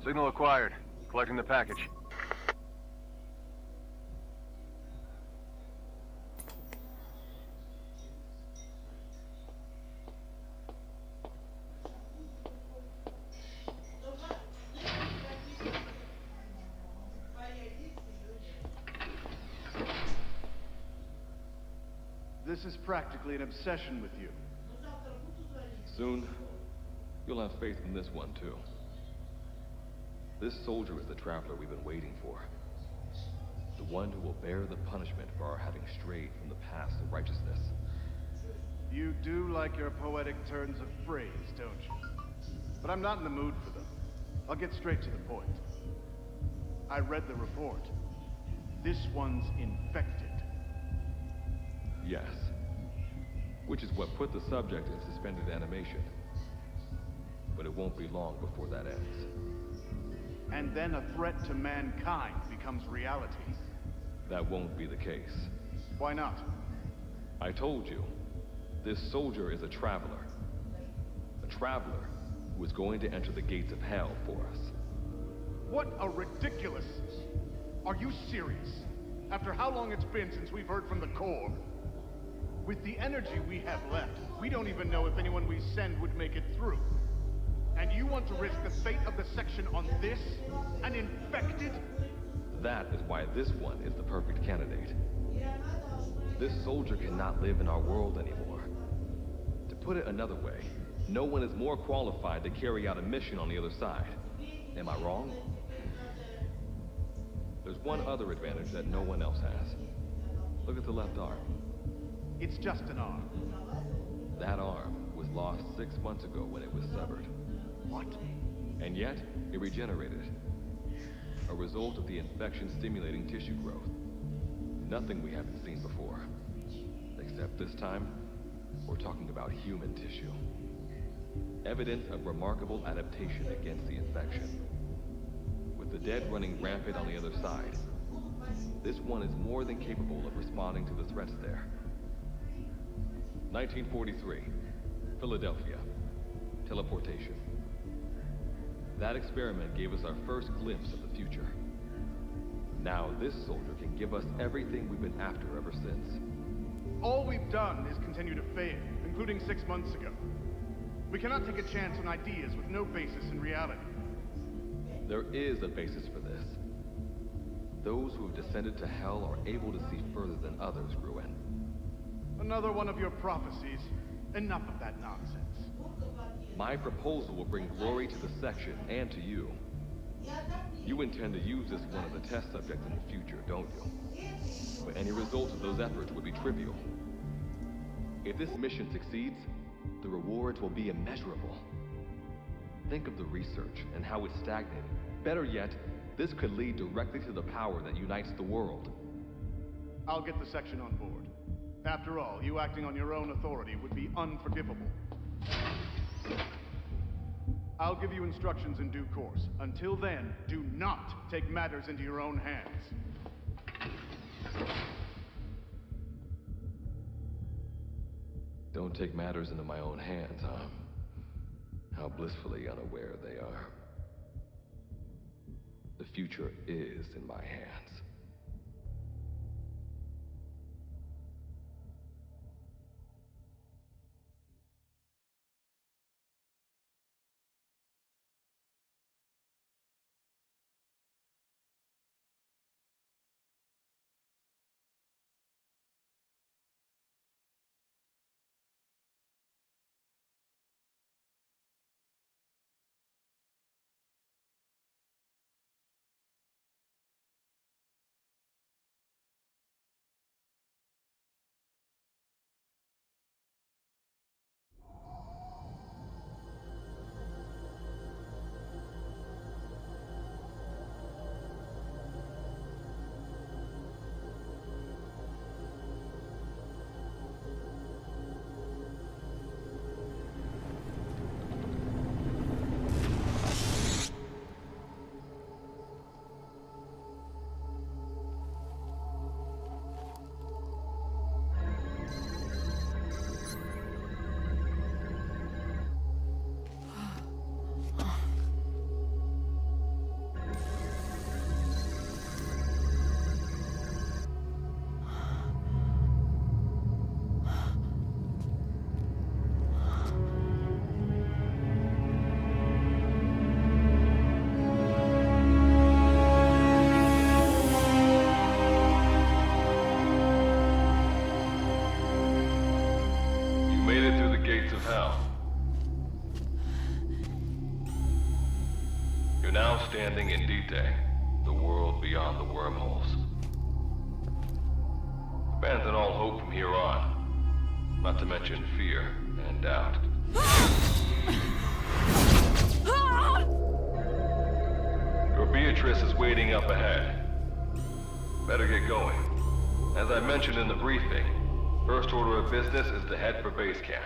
Signal acquired. Collecting the package. This is practically an obsession with you. Soon, you'll have faith in this one, too. This soldier is the traveler we've been waiting for. The one who will bear the punishment for our having strayed from the path of righteousness. You do like your poetic turns of phrase, don't you? But I'm not in the mood for them. I'll get straight to the point. I read the report. This one's infected. Yes. Which is what put the subject in suspended animation. But it won't be long before that ends. And then a threat to mankind becomes reality. That won't be the case. Why not? I told you, this soldier is a traveler. A traveler who is going to enter the gates of hell for us. What a ridiculous... Are you serious? After how long it's been since we've heard from the Corps? With the energy we have left, we don't even know if anyone we send would make it through. And you want to risk the fate of the section on this? An infected? That is why this one is the perfect candidate. This soldier cannot live in our world anymore. To put it another way, no one is more qualified to carry out a mission on the other side. Am I wrong? There's one other advantage that no one else has. Look at the left arm. It's just an arm. That arm was lost 6 months ago when it was severed. What? And yet, it regenerated. A result of the infection-stimulating tissue growth. Nothing we haven't seen before. Except this time, we're talking about human tissue. Evidence of remarkable adaptation against the infection. With the dead running rampant on the other side, this one is more than capable of responding to the threats there. 1943, Philadelphia. Teleportation. That experiment gave us our first glimpse of the future. Now this soldier can give us everything we've been after ever since. All we've done is continue to fail, including 6 months ago. We cannot take a chance on ideas with no basis in reality. There is a basis for this. Those who have descended to hell are able to see further than others, Gruen. Another one of your prophecies. Enough of that nonsense. My proposal will bring glory to the section and to you. You intend to use this one as a test subject in the future, don't you? But any result of those efforts would be trivial. If this mission succeeds, the rewards will be immeasurable. Think of the research and how it's stagnated. Better yet, this could lead directly to the power that unites the world. I'll get the section on board. After all, you acting on your own authority would be unforgivable. I'll give you instructions in due course. Until then, do not take matters into your own hands. Don't take matters into my own hands, huh? How blissfully unaware they are. The future is in my hands. made it through the gates of hell. You're now standing in Dite, the world beyond the wormholes. Abandon all hope from here on, not to mention fear and doubt. Your Beatrice is waiting up ahead. Better get going. As I mentioned in the briefing, first order of business is to head for base camp.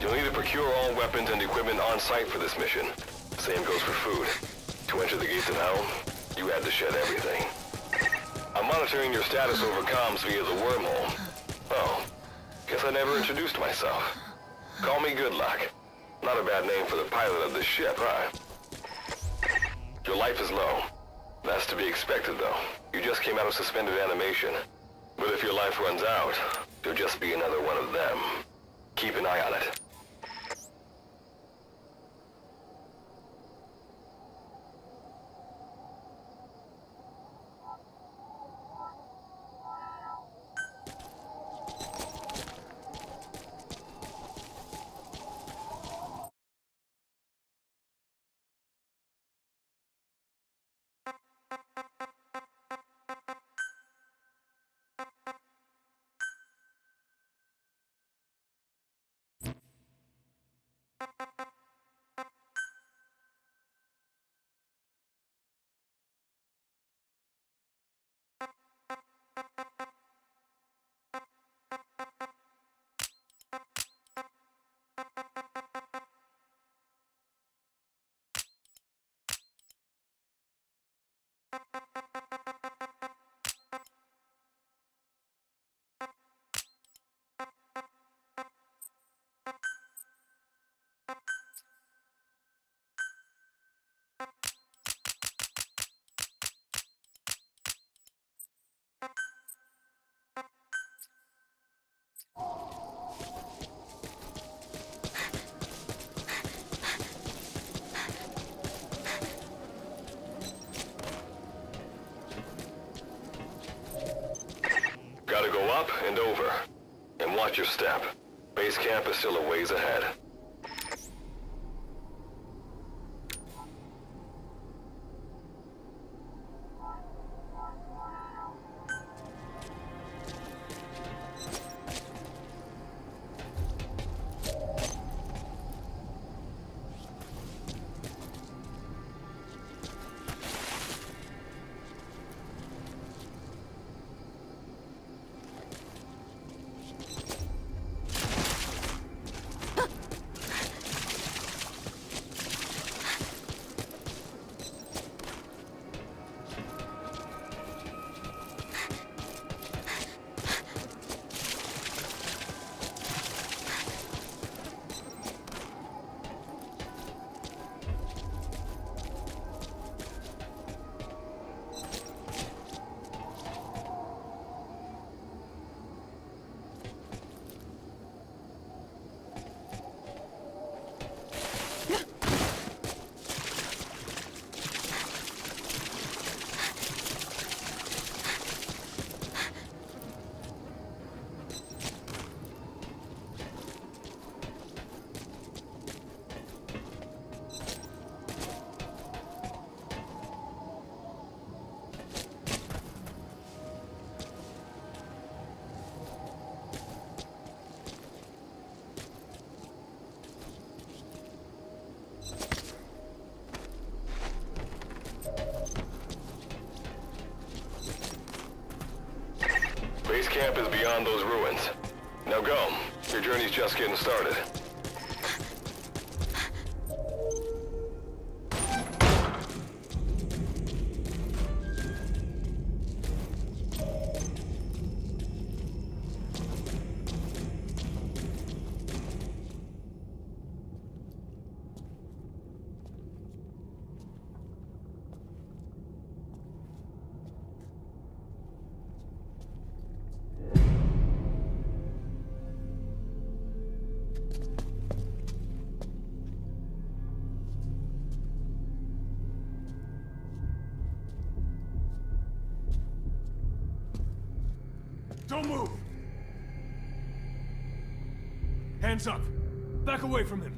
You'll need to procure all weapons and equipment on site for this mission. Same goes for food. To enter the gates of hell, you had to shed everything. I'm monitoring your status over comms via the wormhole. Oh, guess I never introduced myself. Call me Good Luck. Not a bad name for the pilot of this ship, huh? Your life is low. That's to be expected, though. You just came out of suspended animation. But if your life runs out, you'll just be another one of them. Keep an eye on it. Gotta go up and over. And watch your step. Base camp is still a ways ahead. Base camp is beyond those ruins. Now go. Your journey's just getting started. Don't move! Hands up! Back away from him!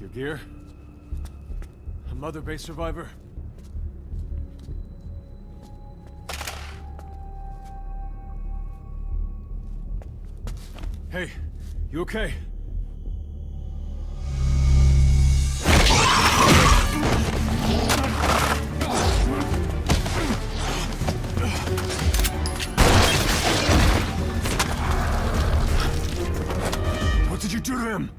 Your gear? A Mother Base survivor? Hey, you okay? What did you do to him?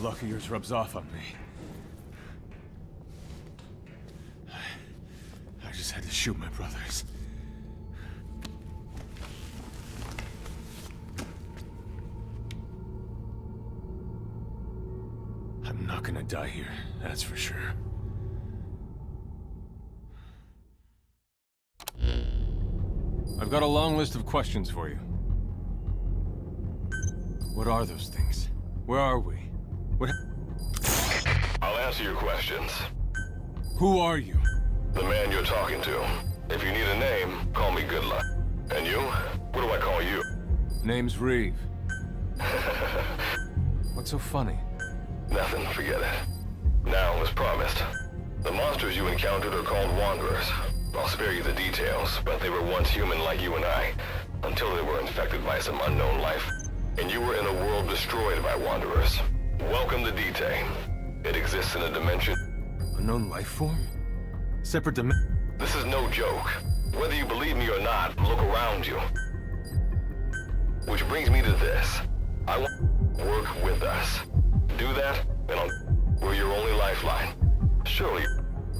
Luck of yours rubs off on me. I just had to shoot my brothers. I'm not gonna die here, that's for sure. I've got a long list of questions for you. What are those things? Where are we? What? I'll answer your questions. Who are you? The man you're talking to. If you need a name, call me Good Luck. And you? What do I call you? Name's Reeve. What's so funny? Nothing, forget it. Now, as promised, the monsters you encountered are called Wanderers. I'll spare you the details, but they were once human like you and I, until they were infected by some unknown life. And you were in a world destroyed by Wanderers. Welcome to D-Day. It exists in a dimension... Unknown life form? Separate This is no joke. Whether you believe me or not, look around you. Which brings me to this. I want to work with us. Do that, and we're your only lifeline. Surely...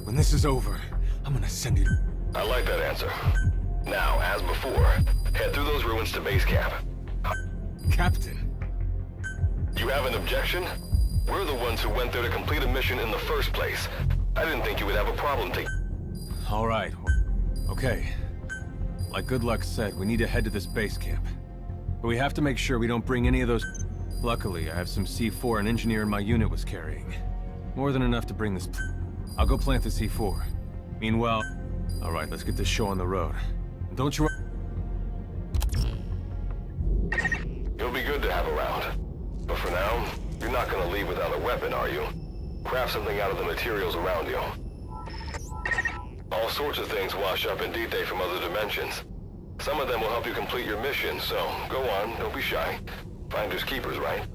When this is over, I'm gonna send you... I like that answer. Now, as before, head through those ruins to base camp. Captain! You have an objection? We're the ones who went there to complete a mission in the first place. I didn't think you would have a problem taking... All right. Okay. Like Good Luck said, we need to head to this base camp. But we have to make sure we don't bring any of those... Luckily, I have some C4 an engineer in my unit was carrying. More than enough to bring this... I'll go plant the C4. Meanwhile... All right, let's get this show on the road. Don't you... You'll be good to have around. But for now, you're not gonna leave without a weapon, are you? Craft something out of the materials around you. All sorts of things wash up in D-Day from other dimensions. Some of them will help you complete your mission, so go on, don't be shy. Finders keepers, right?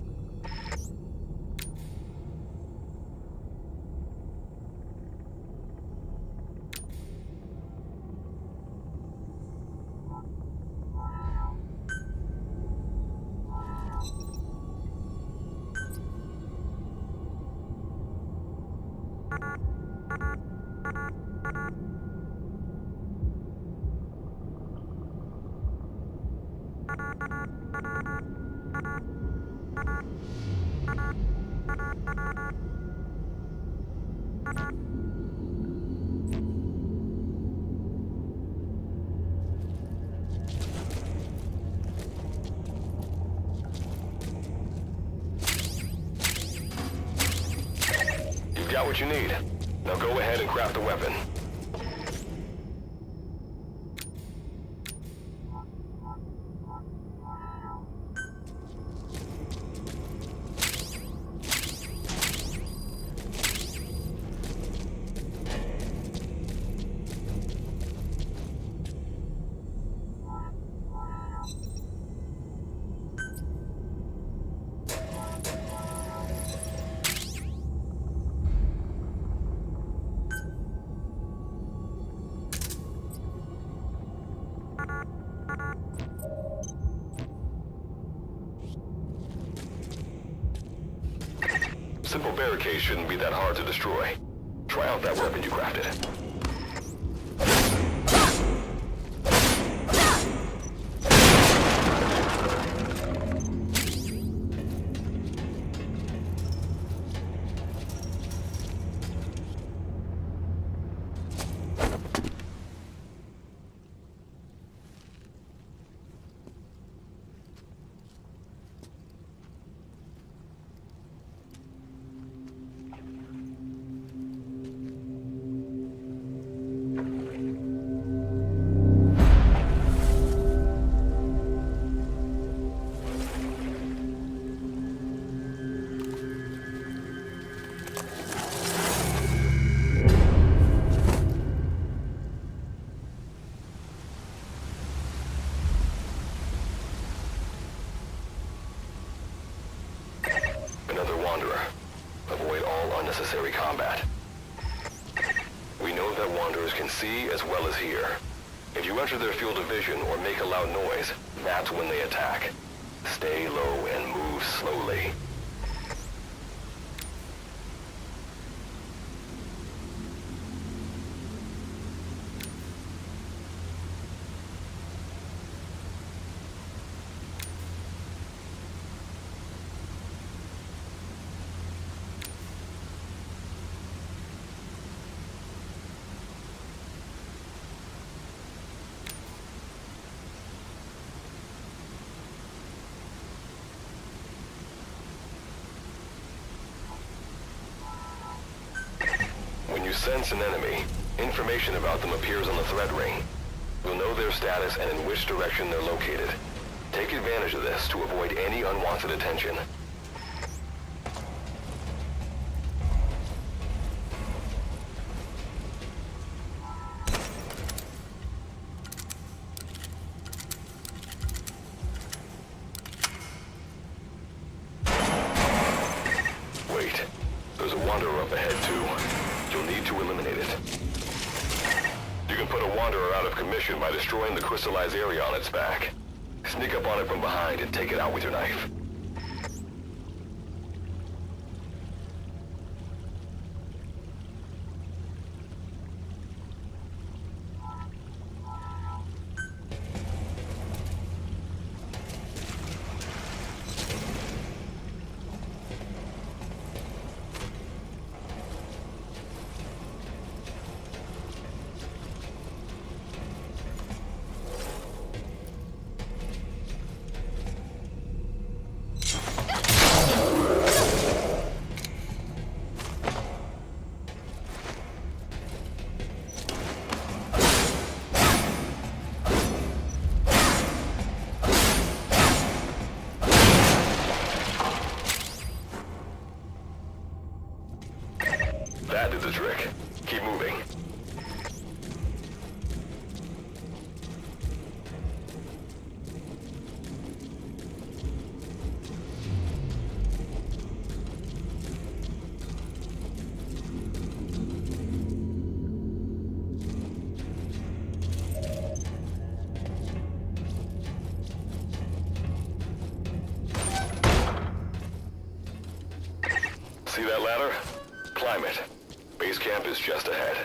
You've got what you need. Now go ahead and craft a weapon. Simple barricades shouldn't be that hard to destroy. Try out that weapon you crafted. Another Wanderer. Avoid all unnecessary combat. We know that Wanderers can see as well as hear. If you enter their field of vision or make a loud noise, that's when they attack. Stay low and move slowly. sense an enemy, information about them appears on the threat ring. You'll know their status and in which direction they're located. Take advantage of this to avoid any unwanted attention. Wait, there's a wanderer up ahead too. You'll need to eliminate it. You can put a wanderer out of commission by destroying the crystallized area on its back. Sneak up on it from behind and take it out with your knife. That did the trick. Keep moving. See that ladder? Climb it. Base camp is just ahead.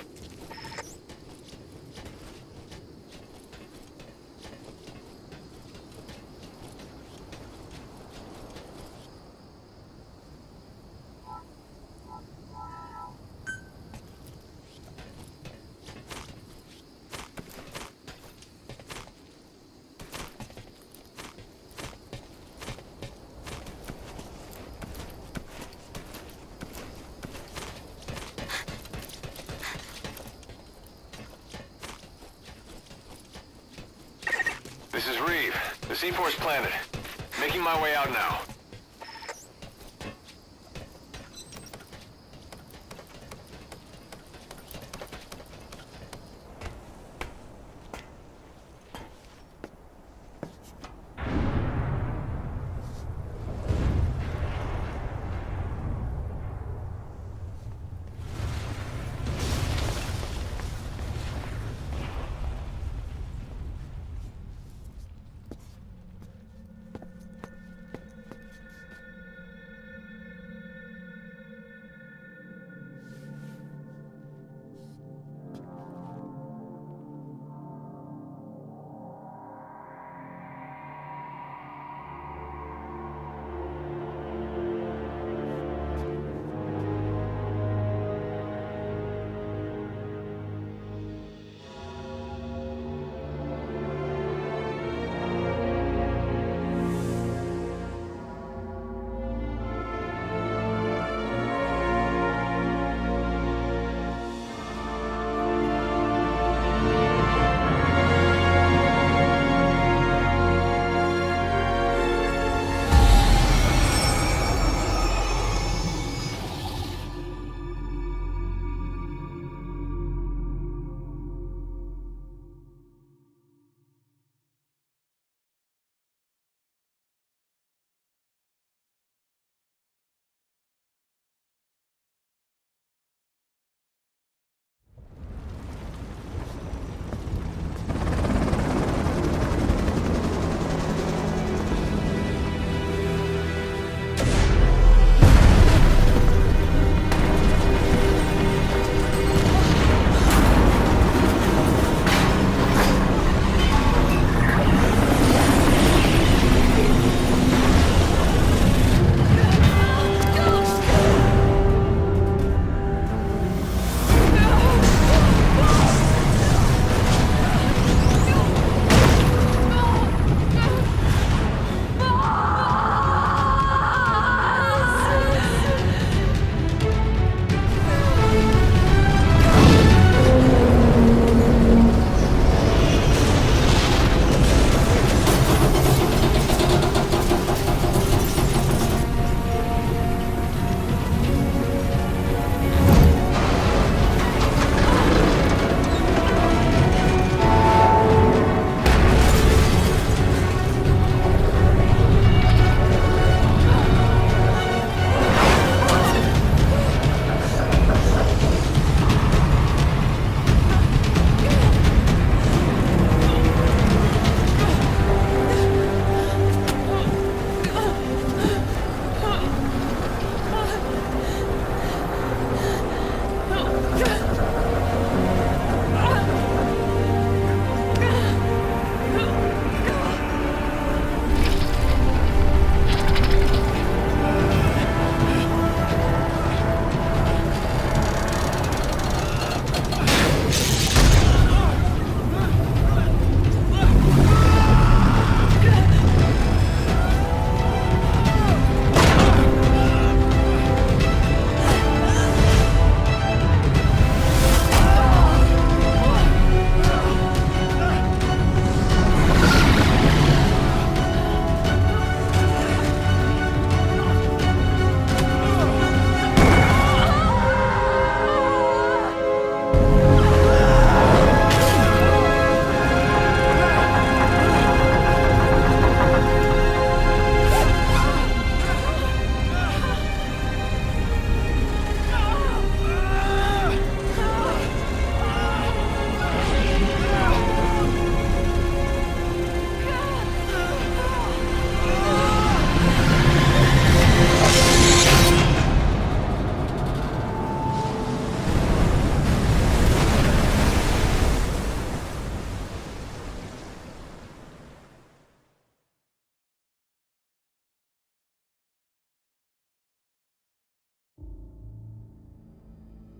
This is Reeve. The C4's planted. Making my way out now.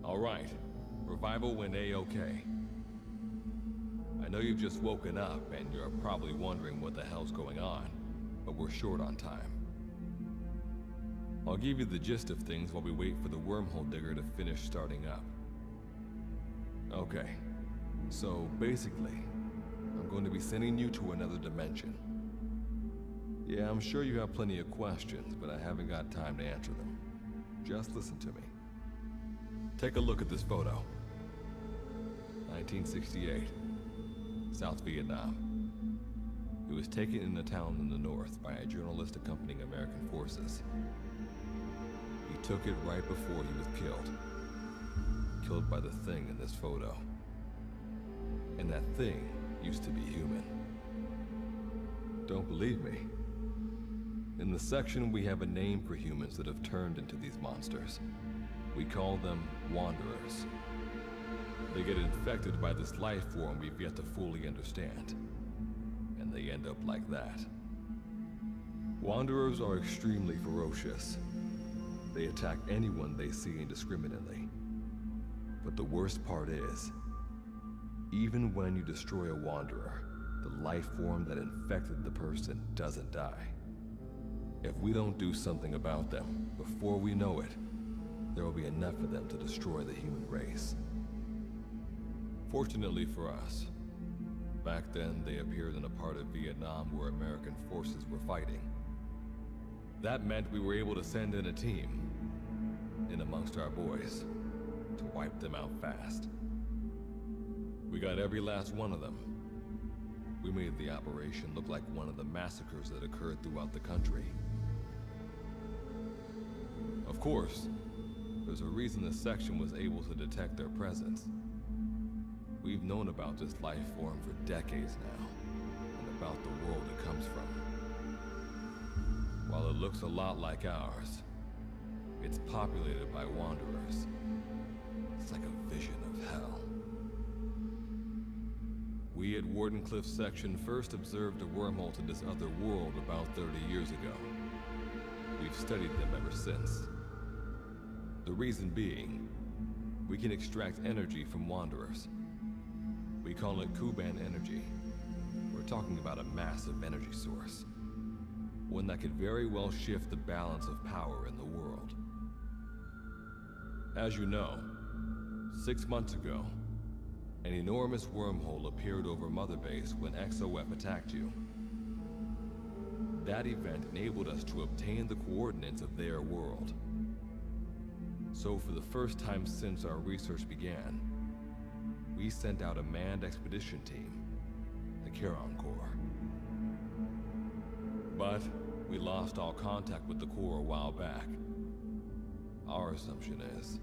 All right. Revival went A-okay. I know you've just woken up and you're probably wondering what the hell's going on, but we're short on time. I'll give you the gist of things while we wait for the wormhole digger to finish starting up. Okay, so basically, I'm going to be sending you to another dimension. Yeah, I'm sure you have plenty of questions, but I haven't got time to answer them. Just listen to me. Take a look at this photo. 1968, South Vietnam. It was taken in a town in the north by a journalist accompanying American forces. He took it right before he was killed. Killed by the thing in this photo. And that thing used to be human. Don't believe me? In the section, we have a name for humans that have turned into these monsters. We call them Wanderers. They get infected by this life form we've yet to fully understand. And they end up like that. Wanderers are extremely ferocious. They attack anyone they see indiscriminately. But the worst part is, even when you destroy a Wanderer, the life form that infected the person doesn't die. If we don't do something about them, before we know it, there will be enough of them to destroy the human race. Fortunately for us, back then they appeared in a part of Vietnam where American forces were fighting. That meant we were able to send in a team, in amongst our boys, to wipe them out fast. We got every last one of them. We made the operation look like one of the massacres that occurred throughout the country. Of course, there's a reason the section was able to detect their presence. We've known about this life form for decades now, and about the world it comes from. While it looks a lot like ours, it's populated by Wanderers. It's like a vision of hell. We at Wardenclyffe section first observed a wormhole to this other world about 30 years ago. We've studied them ever since. The reason being, we can extract energy from Wanderers. We call it Kuban energy. We're talking about a massive energy source. One that could very well shift the balance of power in the world. As you know, 6 months ago, an enormous wormhole appeared over Mother Base when XOF attacked you. That event enabled us to obtain the coordinates of their world. So for the first time since our research began, we sent out a manned expedition team, the Charon Corps. But we lost all contact with the Corps a while back. Our assumption is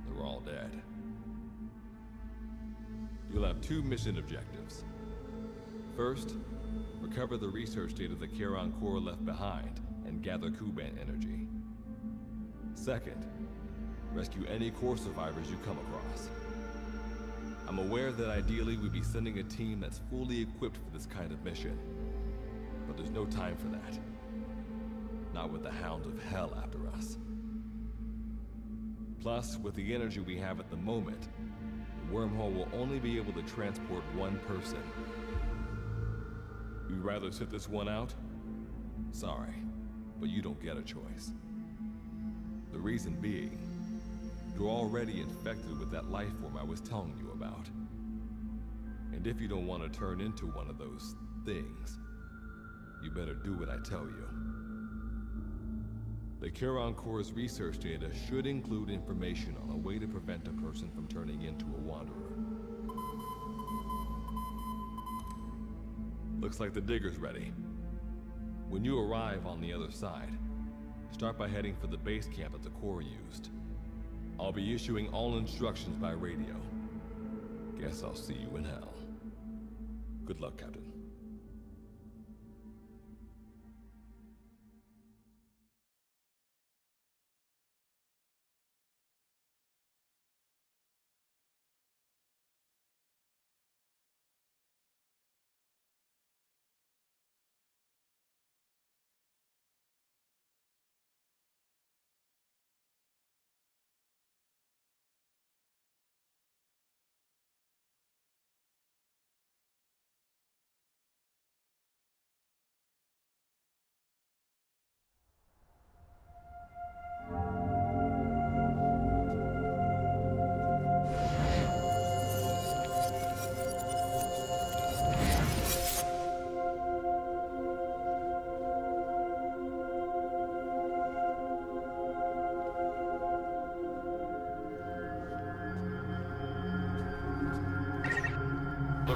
they're all dead. You'll have 2 mission objectives. First, recover the research data the Charon Corps left behind and gather Kuban energy. Second, rescue any Corps survivors you come across. I'm aware that ideally we'd be sending a team that's fully equipped for this kind of mission, but there's no time for that. Not with the Hound of Hell after us. Plus, with the energy we have at the moment, the wormhole will only be able to transport one person. You'd rather sit this one out? Sorry, but you don't get a choice. The reason being, you're already infected with that life form I was telling you about. And if you don't want to turn into one of those things, you better do what I tell you. The Charon Corps' research data should include information on a way to prevent a person from turning into a Wanderer. Looks like the digger's ready. When you arrive on the other side, start by heading for the base camp that the Corps used. I'll be issuing all instructions by radio. Guess I'll see you in hell. Good luck, Captain.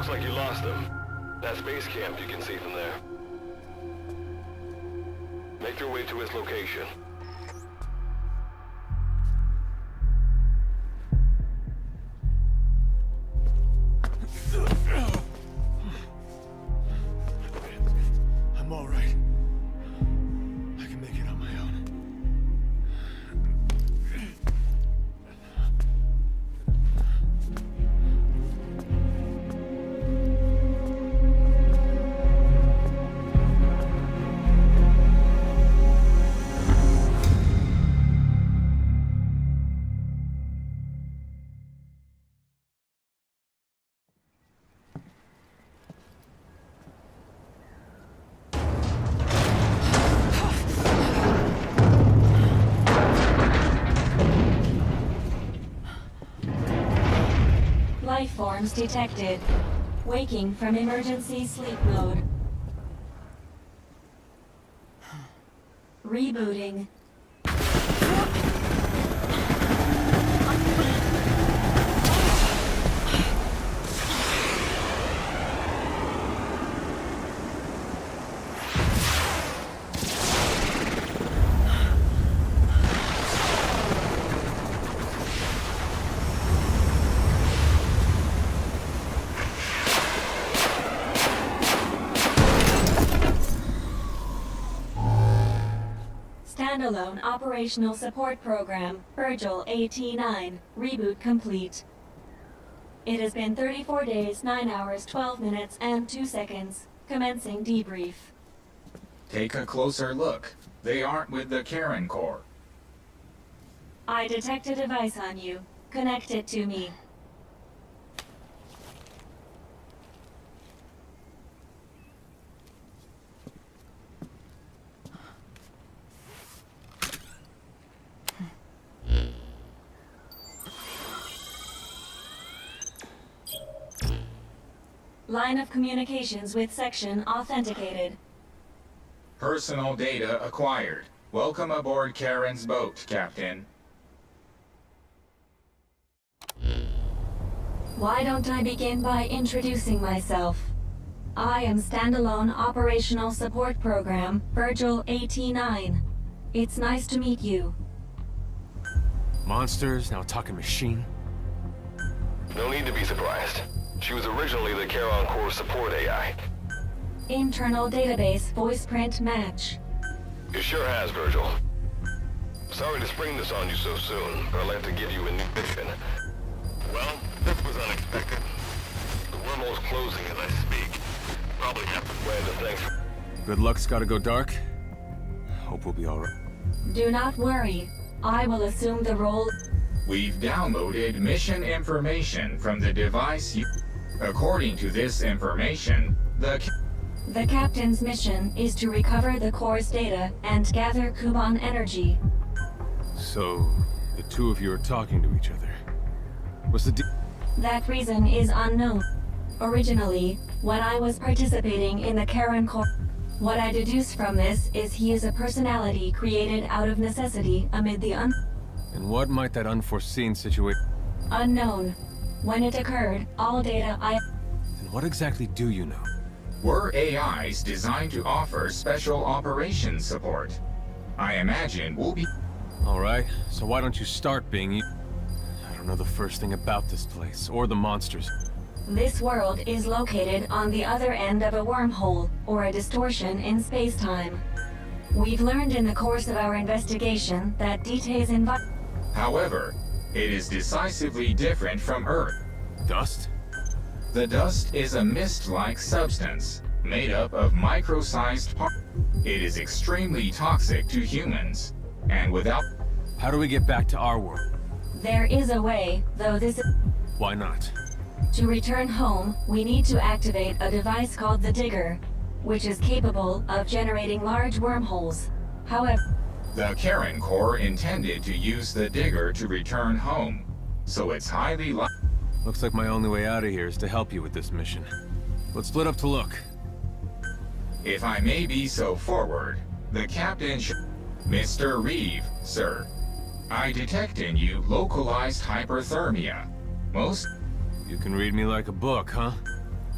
Looks like you lost them. That's base camp you can see from there. Make your way to its location. I'm all right. I can make it on my own. Life forms detected. Waking from emergency sleep mode. Rebooting. Standalone Operational Support Program, Virgil AT9, reboot complete. It has been 34 days, 9 hours, 12 minutes, and 2 seconds. Commencing debrief. Take a closer look. They aren't with the Karen Corps. I detect a device on you. Connect it to me. Line of communications with section authenticated. Personal data acquired. Welcome aboard Karen's boat, Captain. Why don't I begin by introducing myself? I am Standalone Operational Support Program, Virgil AT9. It's nice to meet you. Monsters, now talking machine. No need to be surprised. She was originally the Charon Core support AI. Internal database voice print match. It sure has, Virgil. Sorry to spring this on you so soon, but I'll have to give you a new mission. Well, this was unexpected. The wormhole's closing as I speak. Probably have to plan the things. Good luck's gotta go dark. Hope we'll be alright. Do not worry. I will assume the role. We've downloaded mission information from the device you... According to this information, The captain's mission is to recover the core's data and gather Kuban energy. So, the two of you are talking to each other. What's the That reason is unknown. Originally, when I was participating in the Karen Core, what I deduce from this is he is a personality created out of necessity amid the And what might that unforeseen situation... unknown. When it occurred, all data And what exactly do you know? we're AIs designed to offer special operations support. I imagine we'll be... Alright, so why don't you start being... I don't know the first thing about this place, or the monsters. This world is located on the other end of a wormhole, or a distortion in space-time. We've learned in the course of our investigation that details However, it is decisively different from Earth. Dust? The dust is a mist-like substance, made up of micro-sized particles. It is extremely toxic to humans, and without... How do we get back to our world? There is a way, though this is... Why not? To return home, we need to activate a device called the Digger, which is capable of generating large wormholes. However... The Karen Corps intended to use the Digger to return home, so it's highly likely... Looks like my only way out of here is to help you with this mission. Let's split up to look. If I may be so forward, the captain Mr. Reeve, sir. I detect in you localized hyperthermia. Most... You can read me like a book, huh?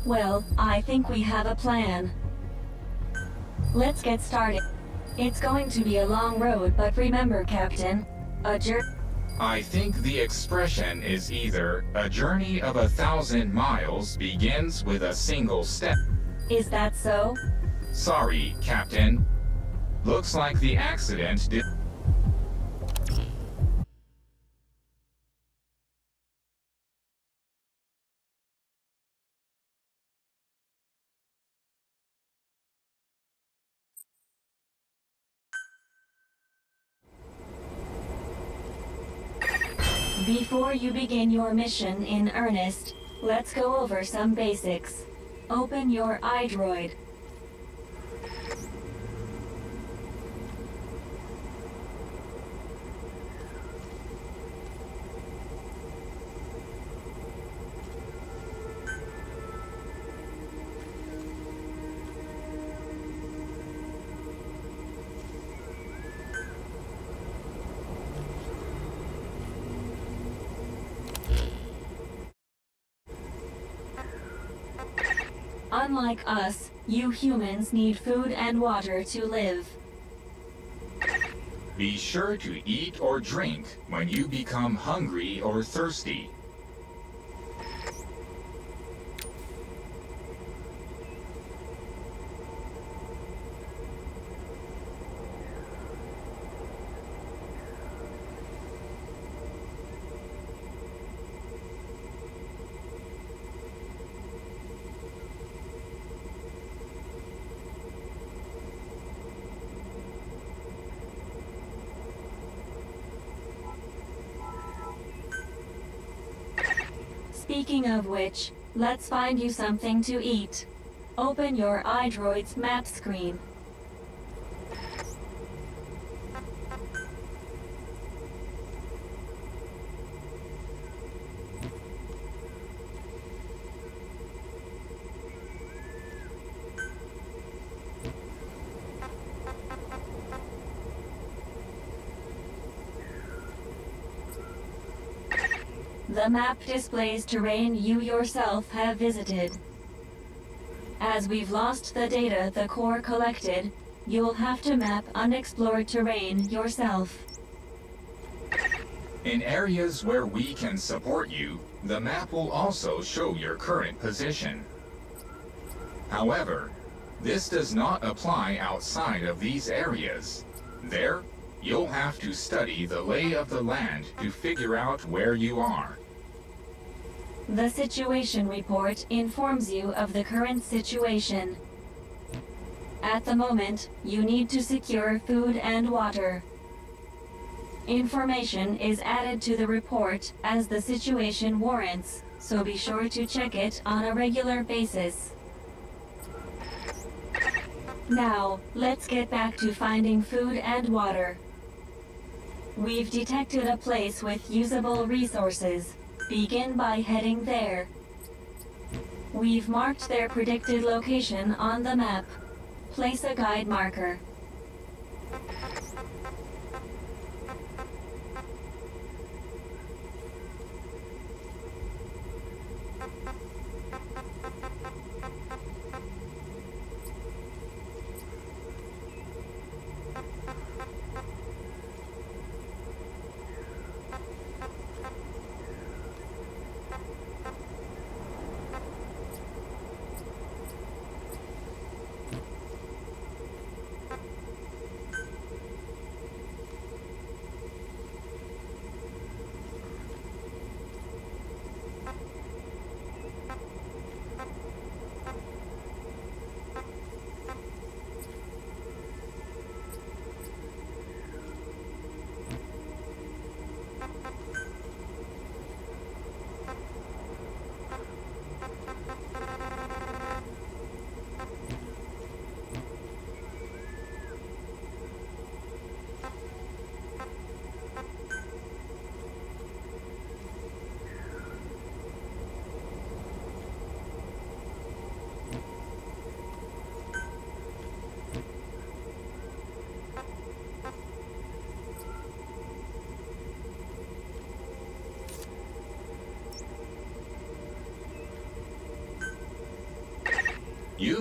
Well, I think we have a plan. Let's get started. It's going to be a long road, but remember, Captain, I think the expression is either a journey of 1,000 miles begins with a single step. Is that so? Sorry, Captain. Looks like the accident did. Before you begin your mission in earnest, let's go over some basics. Open your iDroid. Unlike us, you humans need food and water to live. Be sure to eat or drink when you become hungry or thirsty. Speaking of which, let's find you something to eat. Open your iDroid's map screen. The map displays terrain you yourself have visited. As we've lost the data the core collected, you'll have to map unexplored terrain yourself. In areas where we can support you, the map will also show your current position. However, this does not apply outside of these areas. There, you'll have to study the lay of the land to figure out where you are. The situation report informs you of the current situation. At the moment, you need to secure food and water. Information is added to the report as the situation warrants, so be sure to check it on a regular basis. Now, let's get back to finding food and water. We've detected a place with usable resources. Begin by heading there. We've marked their predicted location on the map. Place a guide marker.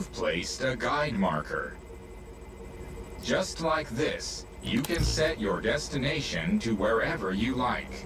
you've placed a guide marker. Just like this, you can set your destination to wherever you like.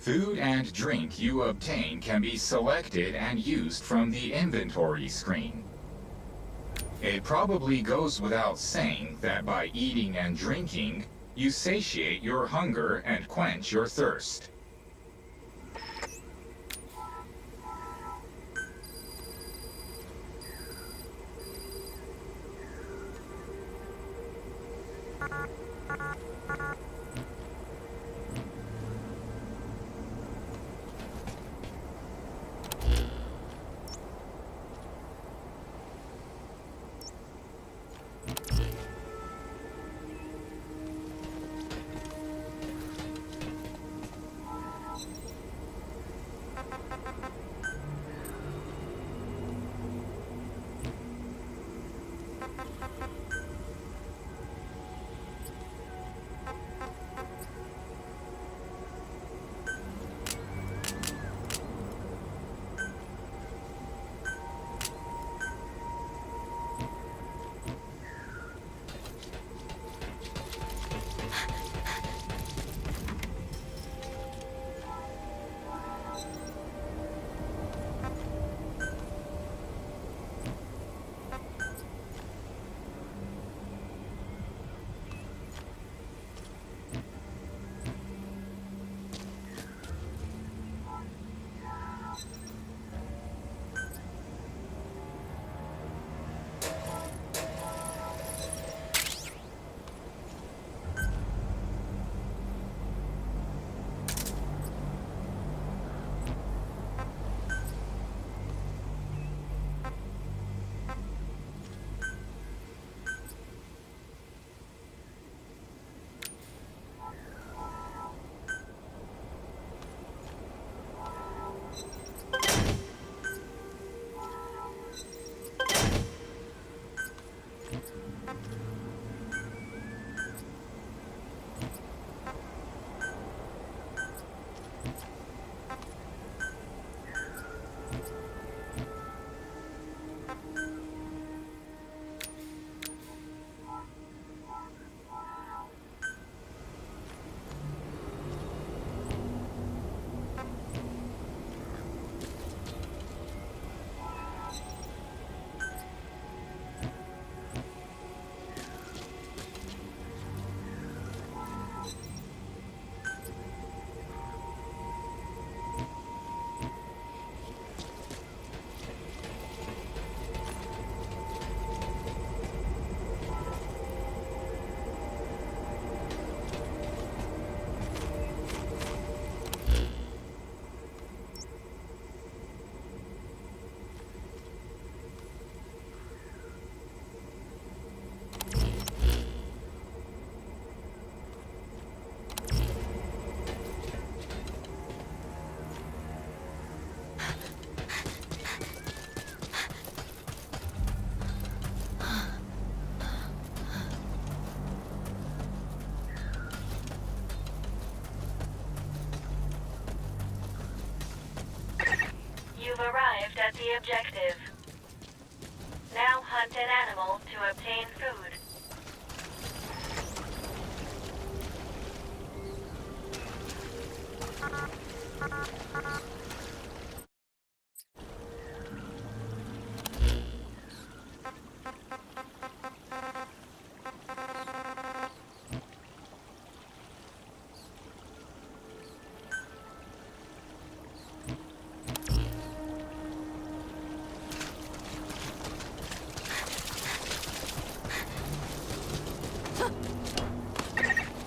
Food and drink you obtain can be selected and used from the inventory screen. It probably goes without saying that by eating and drinking, you satiate your hunger and quench your thirst. arrived at the objective. Now hunt an animal to obtain food.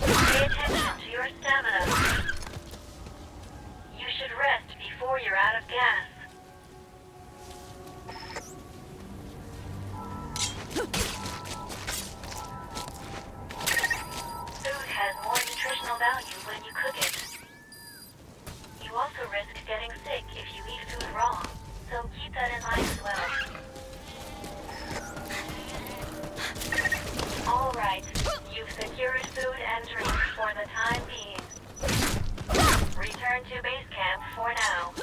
Pay attention to your stamina. You should rest before you're out of gas. Food has more nutritional value when you cook it. You also risk getting sick if you eat food raw, so keep that in mind as well. All right, you've secured food and drink for the time being. Return to base camp for now.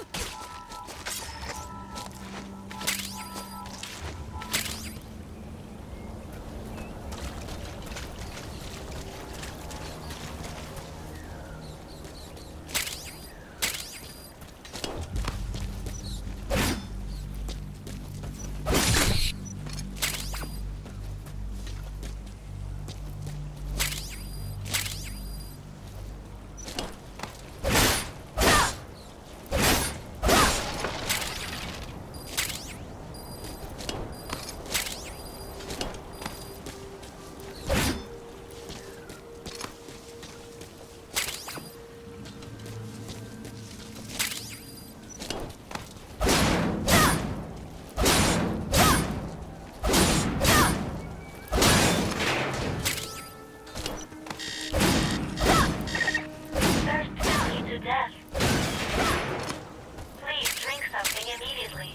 Death. Please drink something immediately.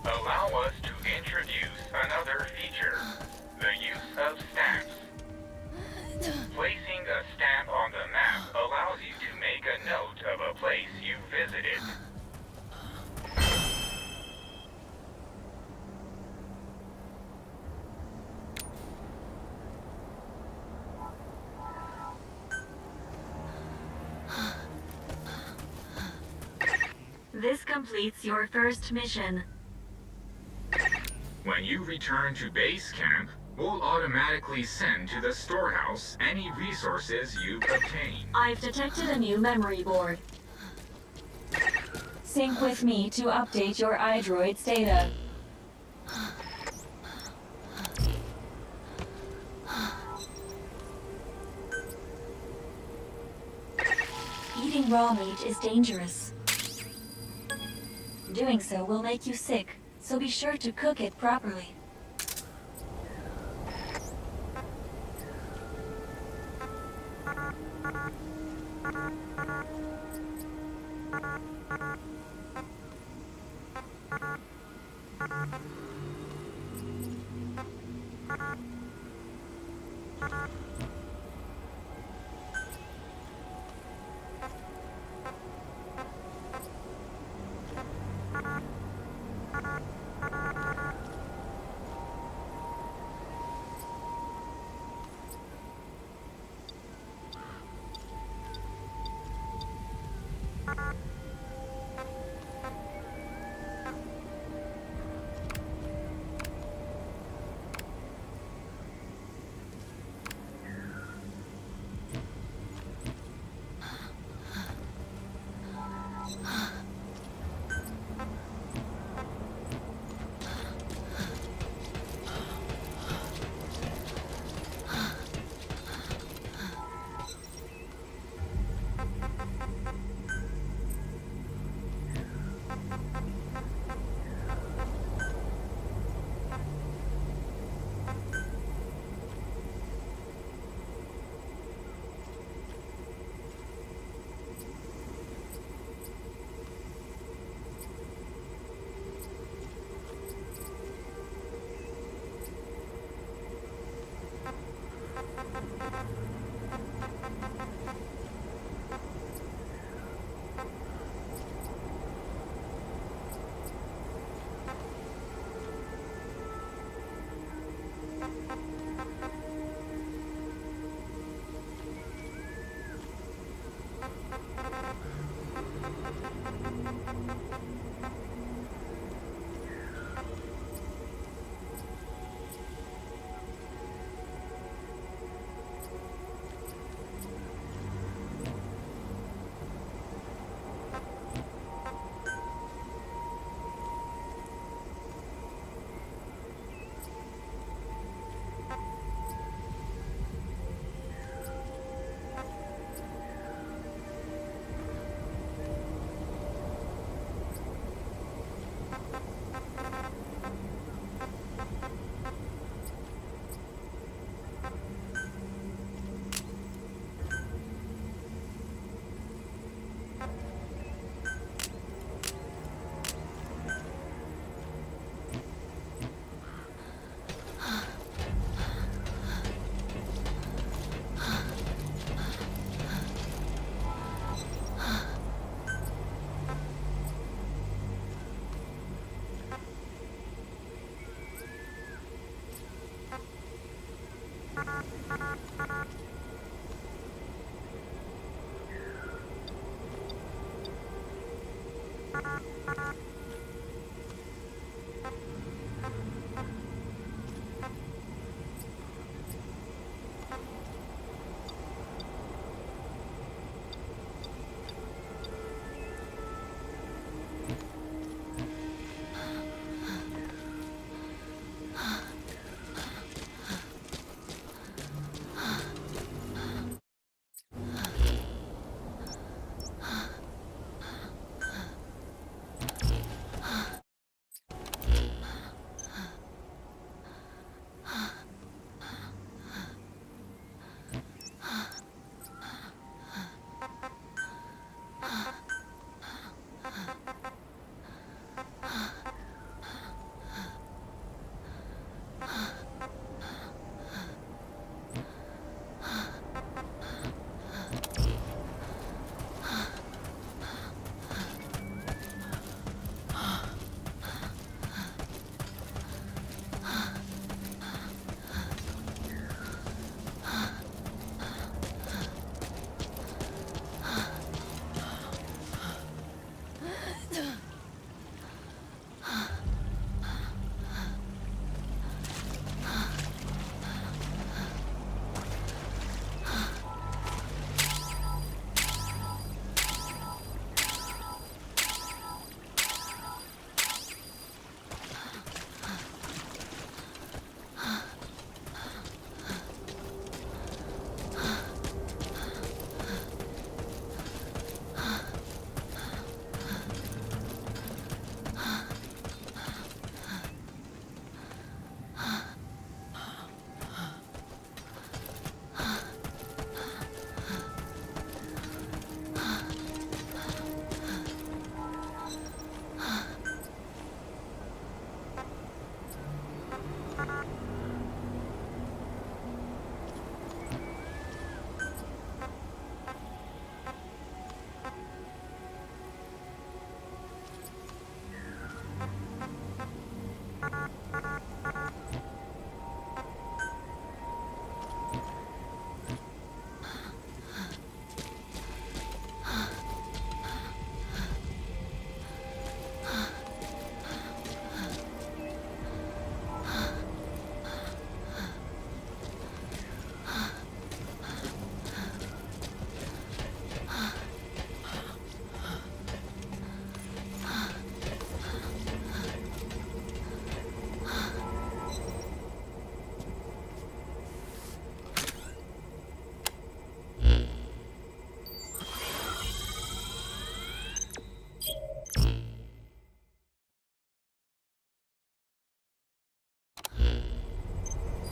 Allow us to introduce another feature, the use of stamps. Placing a stamp on the map allows you to make a note of a place you visited. This completes your first mission. When you return to base camp, we'll automatically send to the storehouse any resources you've obtained. I've detected a new memory board. Sync with me to update your iDroid's data. Eating raw meat is dangerous. Doing so will make you sick, so be sure to cook it properly.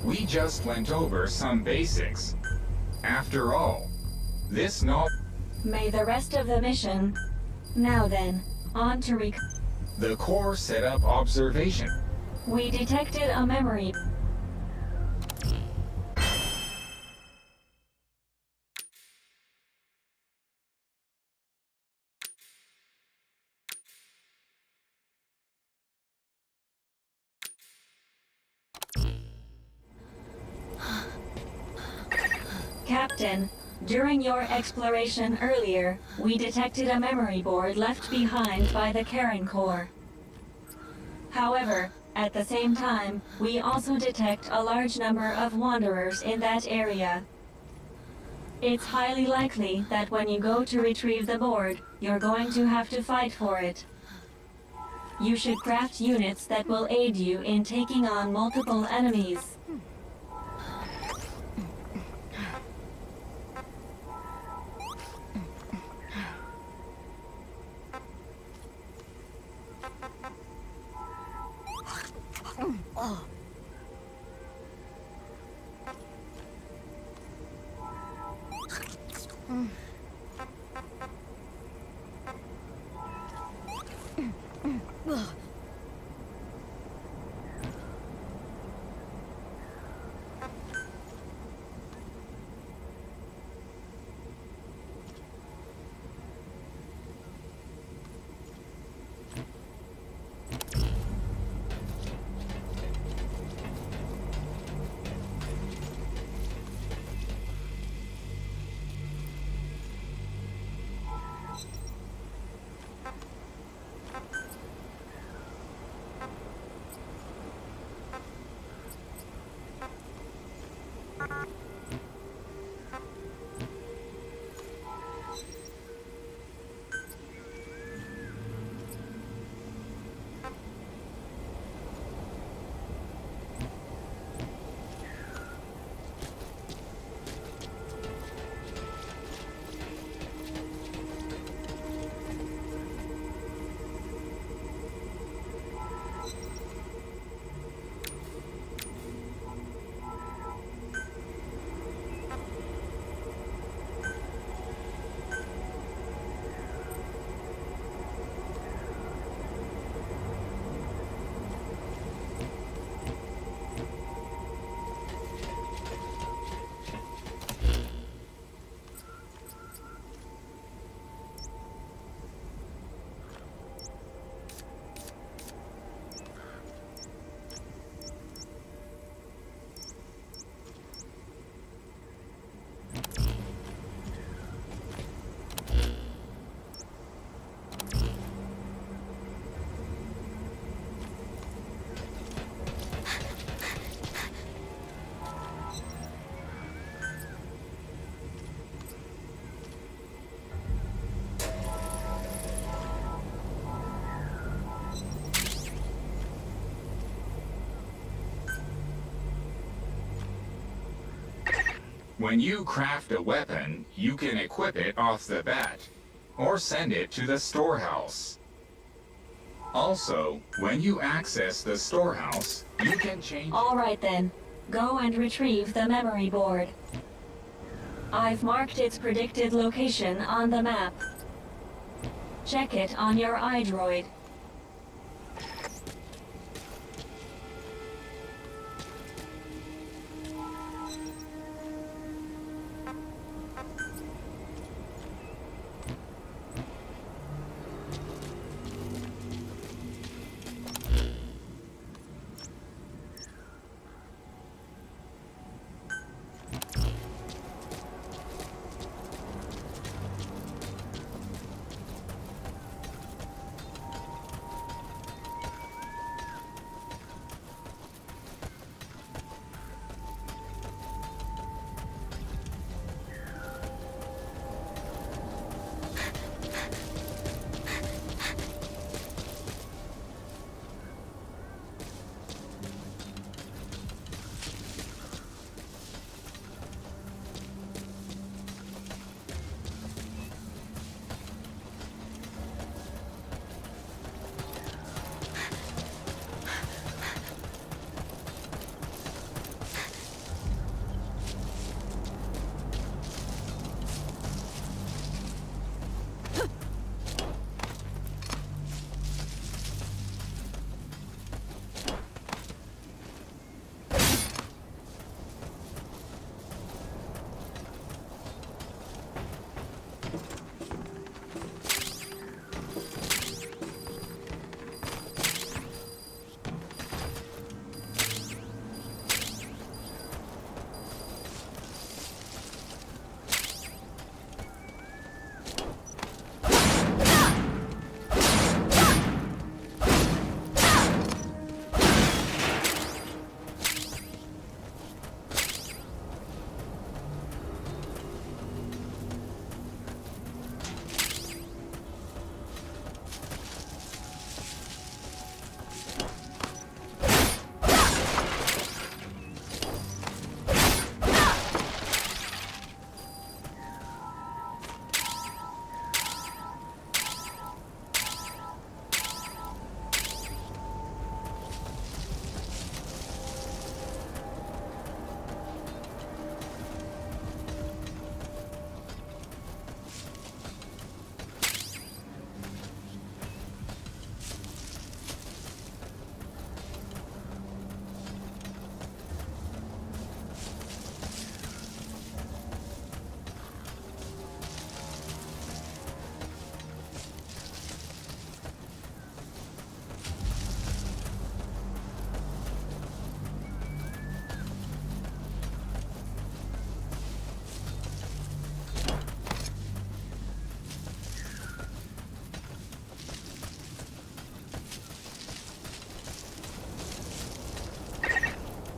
We just went over some basics. After all, this knowledge... May the rest of the mission. Now then, on to The core setup observation. We detected a memory. Captain, during your exploration earlier, we detected a memory board left behind by the Karen core. However, at the same time, we also detect a large number of wanderers in that area. It's highly likely that when you go to retrieve the board, you're going to have to fight for it. You should craft units that will aid you in taking on multiple enemies. When you craft a weapon, you can equip it off the bat, or send it to the storehouse. Also, when you access the storehouse, you can change... All right then. Go and retrieve the memory board. I've marked its predicted location on the map. Check it on your iDroid.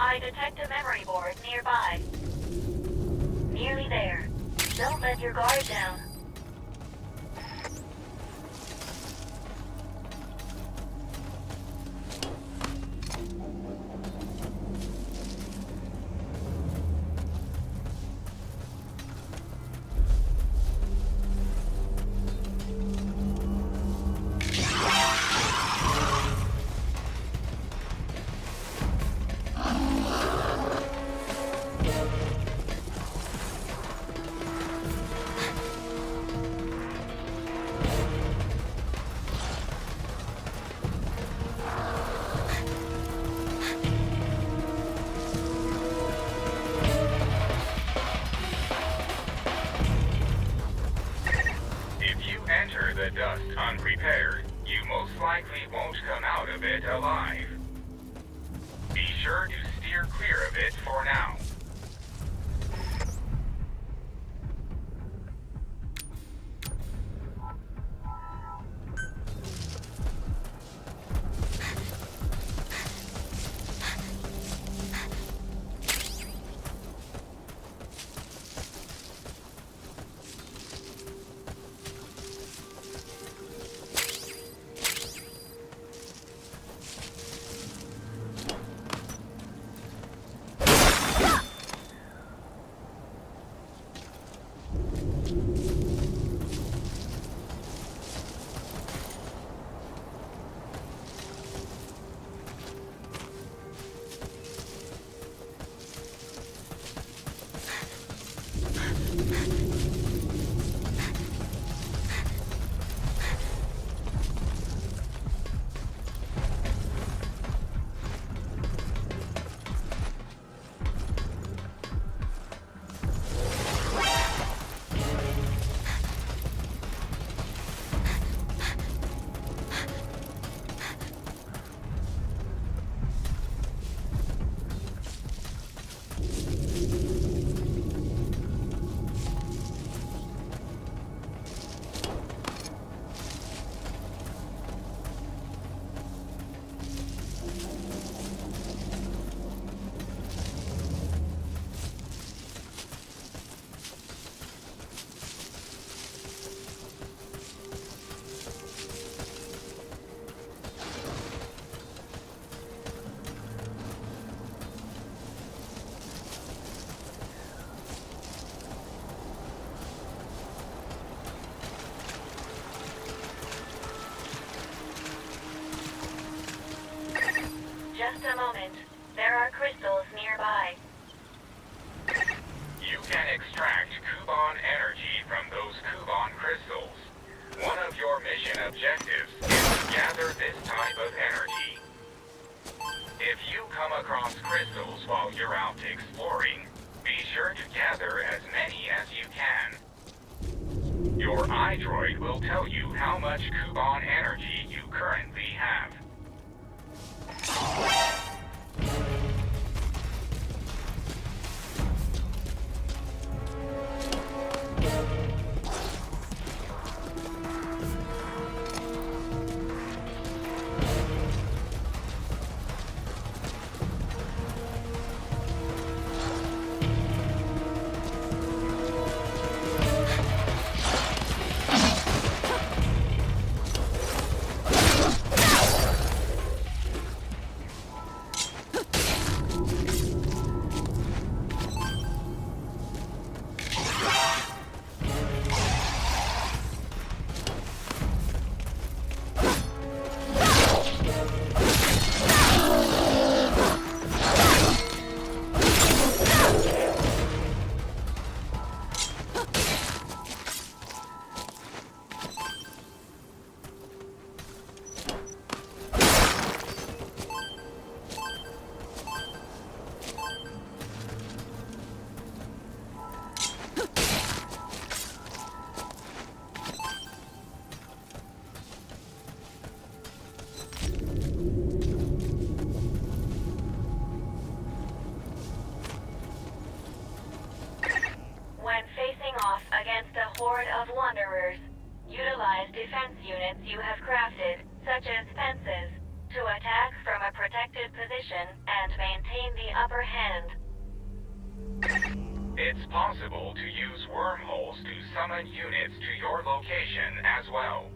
I detect a memory board nearby. Nearly there. Don't let your guard down. The dust unprepared, you most likely won't come out of it alive. Be sure to steer clear of it for now. extract Kuban energy from those Kuban crystals. One of your mission objectives is to gather this type of energy. If you come across crystals while you're out exploring, be sure to gather as many as you can. Your iDroid will tell you how much Kuban energy you currently have. When facing off against a horde of wanderers, utilize defense units you have crafted, such as fences, to attack from a protected position and maintain the upper hand. It's possible to use wormholes to summon units to your location as well.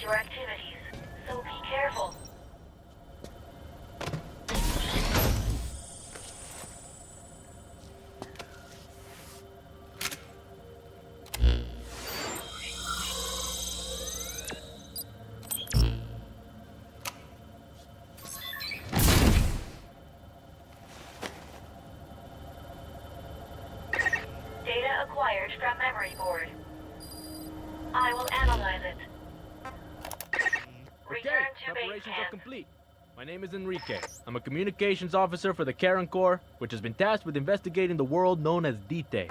your activities, so be careful. Data acquired from memory board. I will analyze it. Return to base Preparations are camp. complete. My name is Enrique. I'm a communications officer for the Karen Corps, which has been tasked with investigating the world known as DT.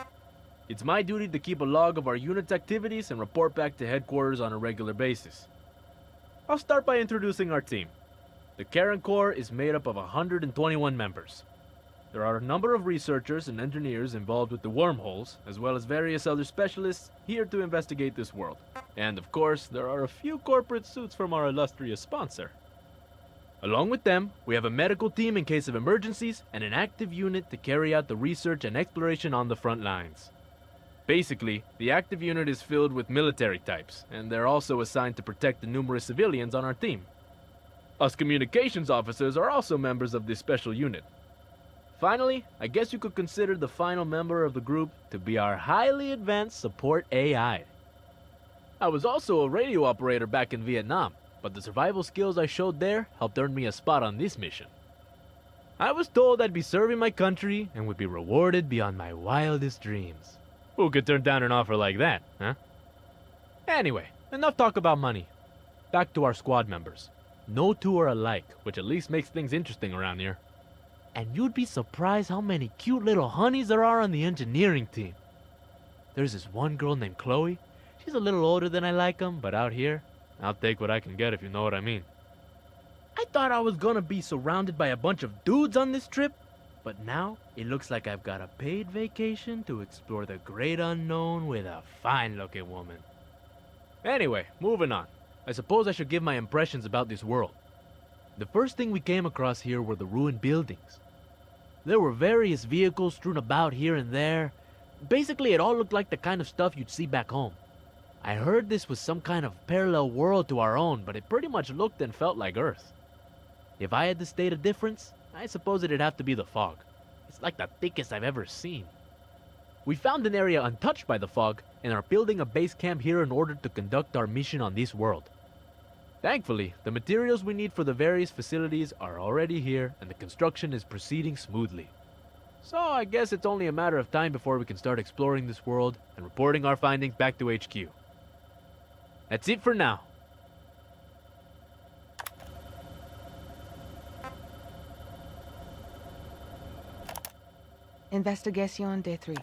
It's my duty to keep a log of our unit's activities and report back to headquarters on a regular basis. I'll start by introducing our team. The Karen Corps is made up of 121 members. There are a number of researchers and engineers involved with the wormholes, as well as various other specialists here to investigate this world. And of course, there are a few corporate suits from our illustrious sponsor. Along with them, we have a medical team in case of emergencies and an active unit to carry out the research and exploration on the front lines. Basically, the active unit is filled with military types, and they're also assigned to protect the numerous civilians on our team. Us communications officers are also members of this special unit. Finally, I guess you could consider the final member of the group to be our highly advanced support AI. I was also a radio operator back in Vietnam, but the survival skills I showed there helped earn me a spot on this mission. I was told I'd be serving my country and would be rewarded beyond my wildest dreams. Who could turn down an offer like that, huh? Anyway, enough talk about money. Back to our squad members. No two are alike, which at least makes things interesting around here. And you'd be surprised how many cute little honeys there are on the engineering team. There's this one girl named Chloe. She's a little older than I like 'em, but out here, I'll take what I can get if you know what I mean. I thought I was gonna be surrounded by a bunch of dudes on this trip, but now it looks like I've got a paid vacation to explore the great unknown with a fine-looking woman. Anyway, moving on. I suppose I should give my impressions about this world. The first thing we came across here were the ruined buildings. There were various vehicles strewn about here and there. Basically, it all looked like the kind of stuff you'd see back home. I heard this was some kind of parallel world to our own, but it pretty much looked and felt like Earth. If I had to state a difference, I suppose it'd have to be the fog. It's like the thickest I've ever seen. We found an area untouched by the fog and are building a base camp here in order to conduct our mission on this world. Thankfully, the materials we need for the various facilities are already here and the construction is proceeding smoothly. So I guess it's only a matter of time before we can start exploring this world and reporting our findings back to HQ. That's it for now. Investigación D3.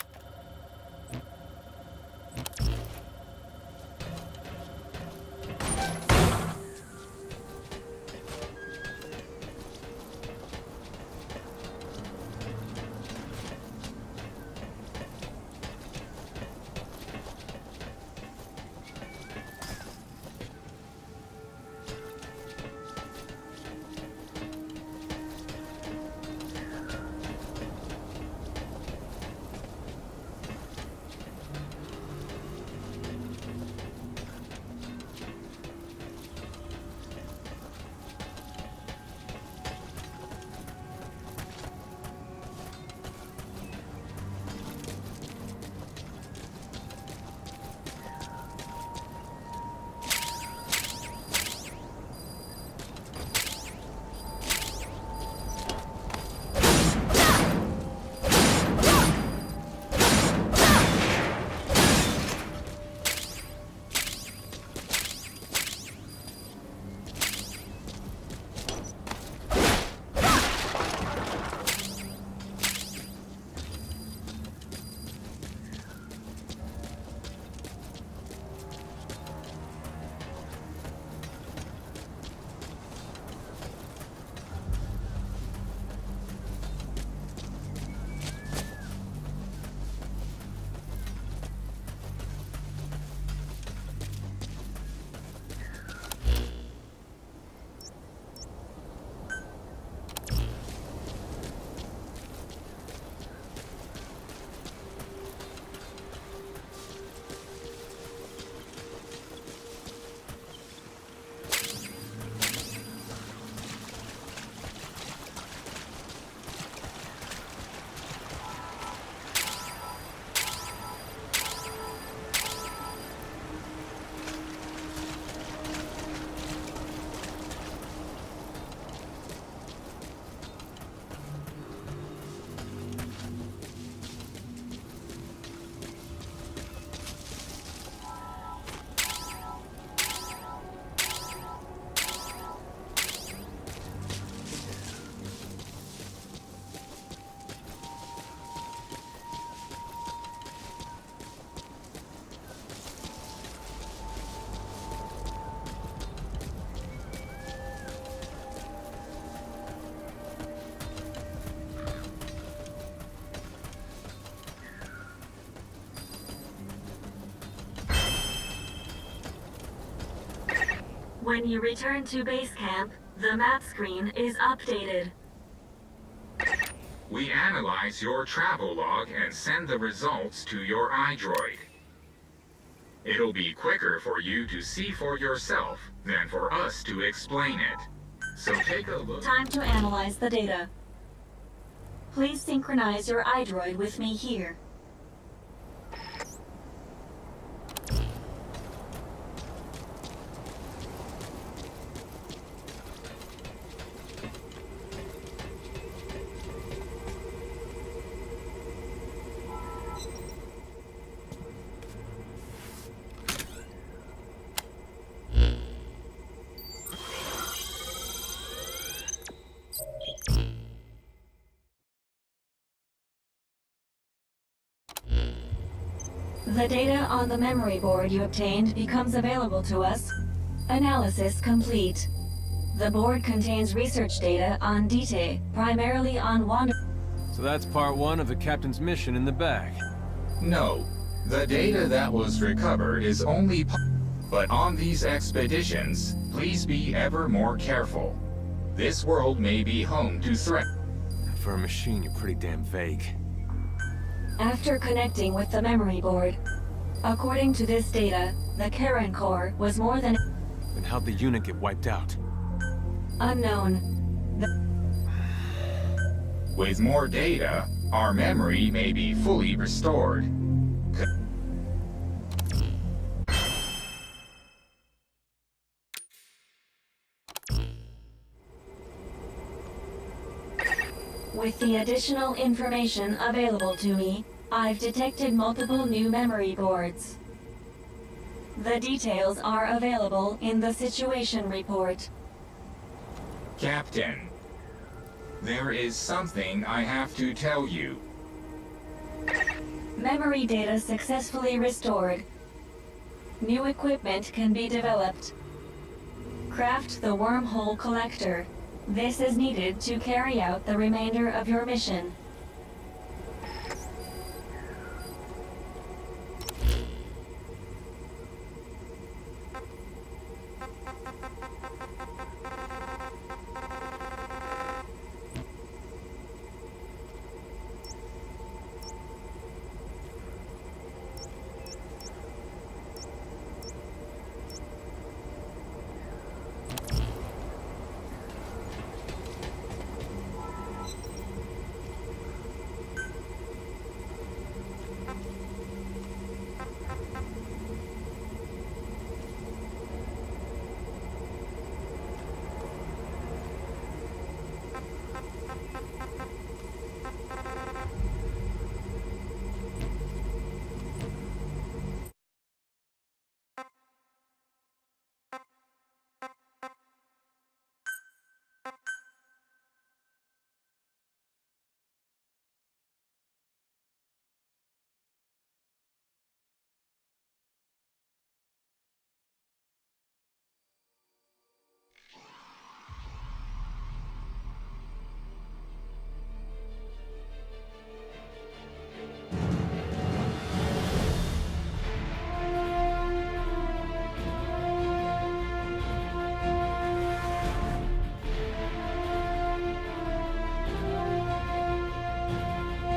When you return to base camp, the map screen is updated. We analyze your travel log and send the results to your iDroid. It'll be quicker for you to see for yourself than for us to explain it. So take a look. Time to analyze the data. Please synchronize your iDroid with me here. The data on the memory board you obtained becomes available to us. Analysis complete. The board contains research data on Dite, primarily on Wander. So that's part one of the captain's mission in the bag. No, the data that was recovered is only but on these expeditions, please be ever more careful. This world may be home to threat. For a machine, you're pretty damn vague. After connecting with the memory board, according to this data, the Karen core was more than Then how'd the unit get wiped out? unknown. With more data, our memory may be fully restored. With the additional information available to me, I've detected multiple new memory boards. The details are available in the situation report. Captain, there is something I have to tell you. Memory data successfully restored. New equipment can be developed. Craft the wormhole collector. This is needed to carry out the remainder of your mission.